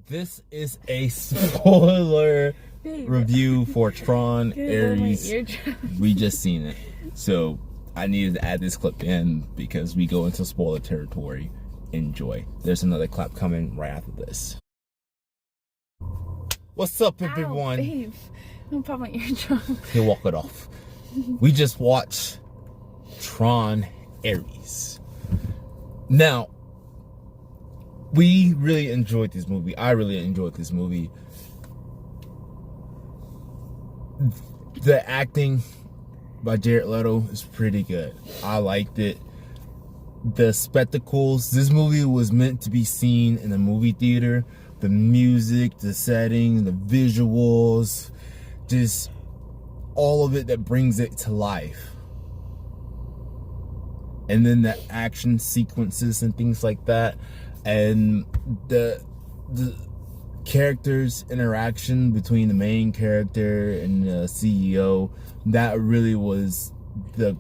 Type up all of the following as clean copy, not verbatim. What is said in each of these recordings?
This is a spoiler review for Tron Ares. We just seen it. So I needed to add this clip in because we go into spoiler territory. Enjoy. There's another clap coming right after this. What's up, everyone? Babe. Don't pop my eardrum. He'll walk it off. We just watched Tron Ares. Now, we really enjoyed this movie. I really enjoyed this movie. The acting by Jared Leto is pretty good. I liked it. The spectacles. This movie was meant to be seen in a movie theater. The music, the setting, the visuals, just all of it that brings it to life. And then the action sequences and things like that. And the characters' interaction between the main character and the CEO, that really was the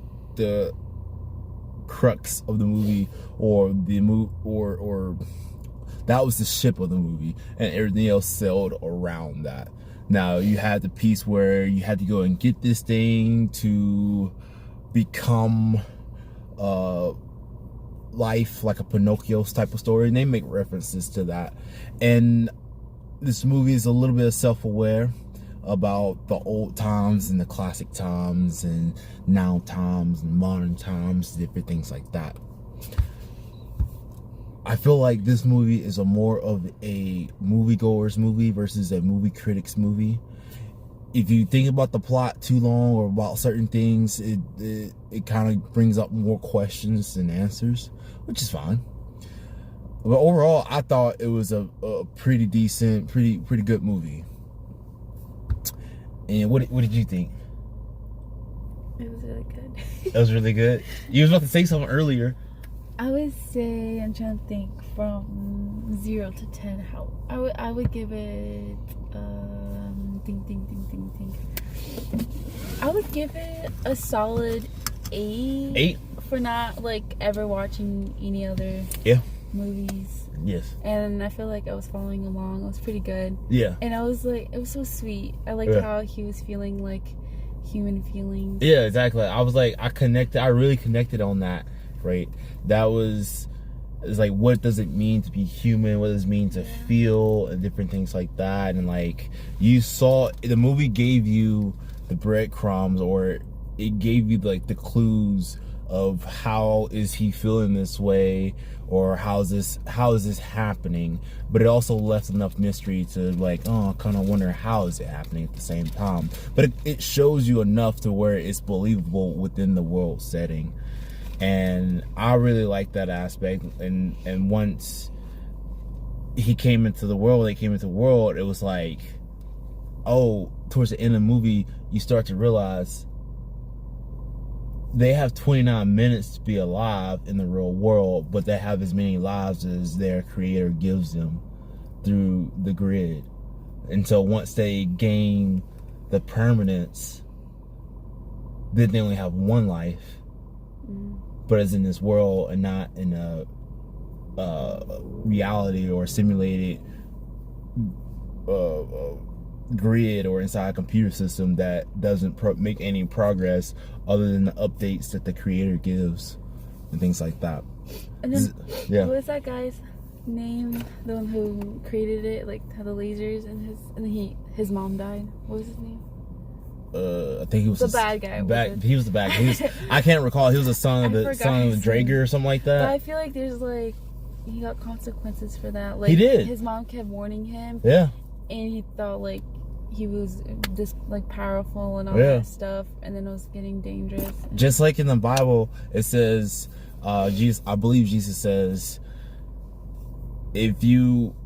crux of the movie, or that was the ship of the movie, and everything else sailed around that. Now you had the piece where you had to go and get this thing to become life, like a Pinocchio's type of story, and they make references to that. And this movie is a little bit self-aware about the old times and the classic times and now times and modern times, different things like that. I feel like this movie is a more of a moviegoer's movie versus a movie critic's movie. If you think about the plot too long or about certain things, it kind of brings up more questions than answers, which is fine. But overall, I thought it was a pretty decent, pretty good movie. And what did you think? It was really good. It was really good. You was about to say something earlier. I would say, I'm trying to think, from 0 to 10, how I would give it I would give it a solid 8. 8? For not like ever watching any other movies. Yes. And I feel like I was following along. It was pretty good. Yeah. And I was like, it was so sweet. I liked how he was feeling like human feelings. Yeah, exactly. I was like, I really connected on that, right? It's like, what does it mean to be human? What does it mean to feel, and different things like that. And like, you saw, the movie gave you the breadcrumbs, or it gave you like the clues of how is he feeling this way, or how is this happening. But it also left enough mystery to like, oh, I kind of wonder how is it happening at the same time. But it shows you enough to where it's believable within the world setting. And I really like that aspect. And once he came into the world, it was like, oh, towards the end of the movie, you start to realize they have 29 minutes to be alive in the real world, but they have as many lives as their creator gives them through the grid. And so once they gain the permanence, then they only have one life. But it's in this world and not in a reality or simulated grid or inside a computer system that doesn't make any progress other than the updates that the creator gives and things like that. And then, what was that guy's name? The one who created it, like had the lasers, and his mom died. What was his name? I think he was the bad guy. He was the bad guy. I can't recall. He was the son of the Drager or something like that. But I feel like there's like, he got consequences for that. Like, he did. His mom kept warning him. Yeah. And he thought like he was this like powerful and all that stuff, and then it was getting dangerous. Just like in the Bible, it says, Jesus. I believe Jesus says, if you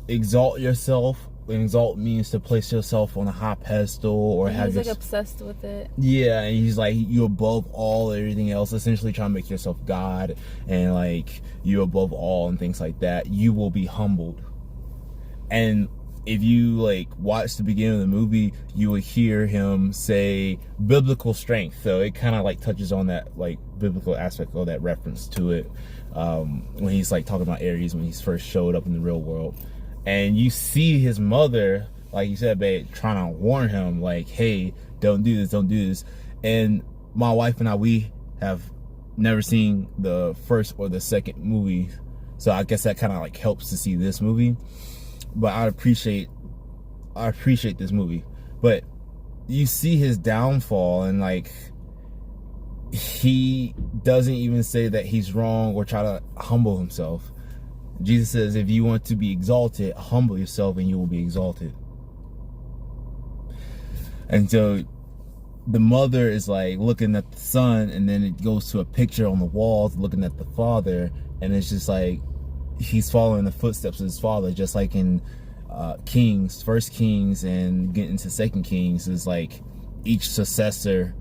exalt yourself. Exalt means to place yourself on a high pedestal, or have. He's like obsessed with it. Yeah, and he's like, you above all everything else, essentially trying to make yourself God, and like you above all and things like that. You will be humbled. And if you like watch the beginning of the movie, you will hear him say biblical strength. So it kind of like touches on that like biblical aspect of that reference to it, when he's like talking about Ares when he first showed up in the real world. And you see his mother, like you said, babe, trying to warn him, like, hey, don't do this, don't do this. And my wife and I, we have never seen the first or the second movie, so I guess that kind of like helps to see this movie. But I appreciate this movie. But you see his downfall, and like, he doesn't even say that he's wrong or try to humble himself. Jesus says, if you want to be exalted, humble yourself and you will be exalted. And so the mother is like looking at the son, and then it goes to a picture on the wall looking at the father, and it's just like he's following the footsteps of his father, just like in Kings, First Kings, and getting to Second Kings. Is like each successor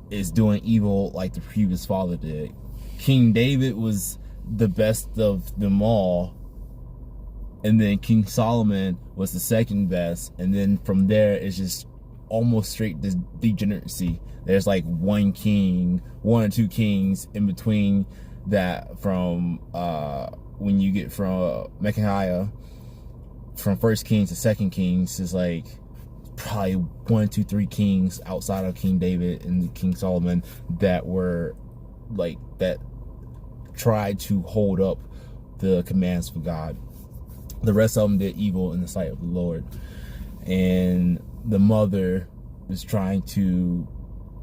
is doing evil like the previous father did. King David was the best of them all, and then King Solomon was the second best, and then from there it's just almost straight degeneracy. There's like one or two kings in between that, from when you get from Mecaniah, from First Kings to Second Kings, is like probably 1, 2, 3 kings outside of King David and King Solomon that were like that tried to hold up the commands of God. The rest of them did evil in the sight of the Lord. And the mother is trying to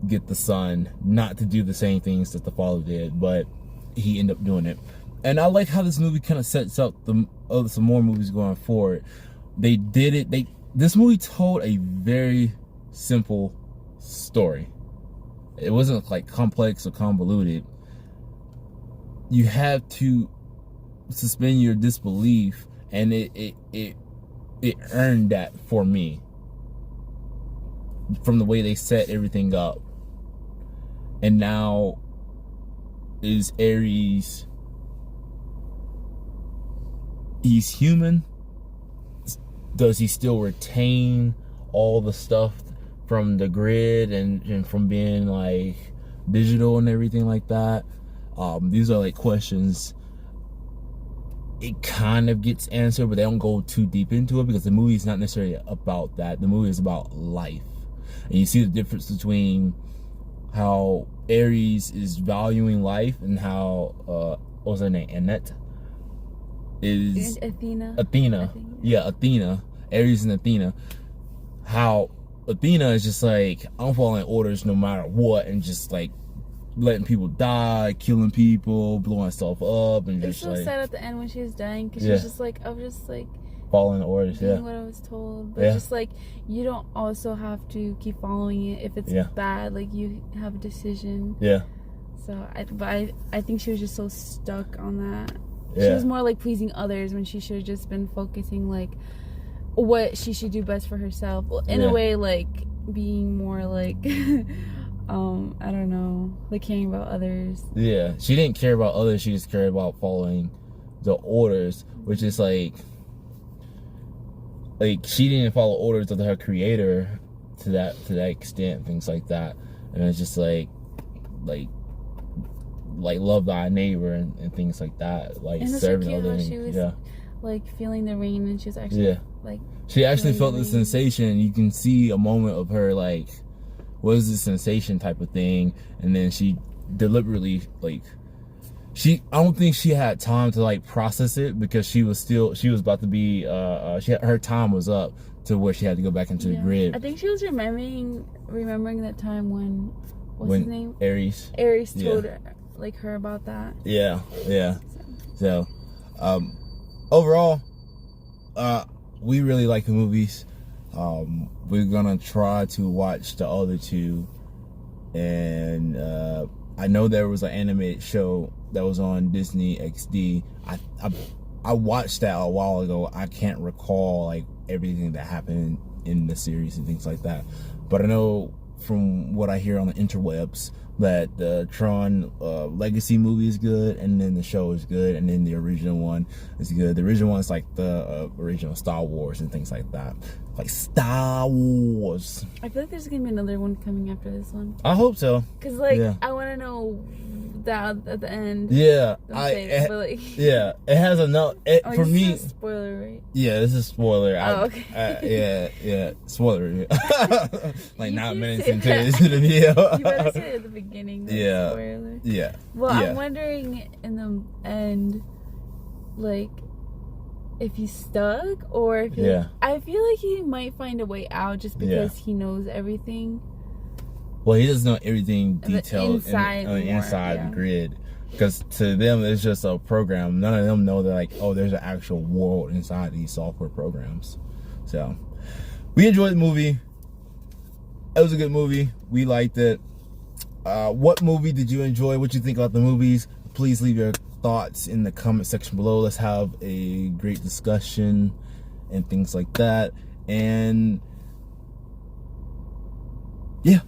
get the son not to do the same things that the father did, but he ended up doing it. And I like how this movie kind of sets up some more movies going forward. They did it. This movie told a very simple story. It wasn't like complex or convoluted. You have to suspend your disbelief, and it earned that for me, from the way they set everything up. And now, is Ares, he's human? Does he still retain all the stuff from the grid and from being like digital and everything like that? These are like questions. It kind of gets answered, but they don't go too deep into it, because the movie is not necessarily about that. The movie is about life. And you see the difference between how Ares is valuing life and how what was her name? Annette is Athena. Yeah, Athena. Ares and Athena. How Athena is just like, I'm following orders no matter what, and just like letting people die, killing people, blowing stuff up, and just like. It's so sad at the end when she was dying, because she's just like, I was just like following orders, doing what I was told, but just like, you don't also have to keep following it if it's bad. Like, you have a decision. So I think she was just so stuck on that. She was more like pleasing others when she should have just been focusing like what she should do best for herself. Well, in a way, like being more like I don't know, like caring about others. Yeah, she didn't care about others. She just cared about following the orders, which is like she didn't follow orders of her creator to that extent, things like that. And it's just like love thy neighbor and things like that, like serving other things. She was like feeling the rain, and she was actually like she actually felt the sensation. You can see a moment of her like, what is this sensation type of thing, and then she deliberately like I don't think she had time to like process it, because she was about to be her time was up to where she had to go back into the grid. I think she was remembering that time when his name? Ares told her about that. So overall, we really like the movies. We're gonna try to watch the other two, and I know there was an animated show that was on Disney XD. I watched that a while ago. I can't recall like everything that happened in the series and things like that, but I know from what I hear on the interwebs that the Tron Legacy movie is good, and then the show is good, and then the original one is good. The original one is like the original Star Wars and things like that. Like Star Wars. I feel like there's gonna be another one coming after this one. I hope so. Cause like I want to know down at the end. Yeah, yeah, it has enough. For me, this is a spoiler, right? Yeah, this is a spoiler. Oh, okay. Yeah, spoiler. Like, not minutes into that. the video. You better say it at the beginning. Yeah. Spoiler. Yeah. Well, yeah. I'm wondering in the end, like, if he's stuck or if he, I feel like he might find a way out just because he knows everything. Well, he doesn't know everything detailed inside the grid. Because to them, it's just a program. None of them know that, like, oh, there's an actual world inside these software programs. So, we enjoyed the movie. It was a good movie. We liked it. What movie did you enjoy? What you think about the movies? Please leave your thoughts in the comment section below. Let's have a great discussion and things like that. And yeah.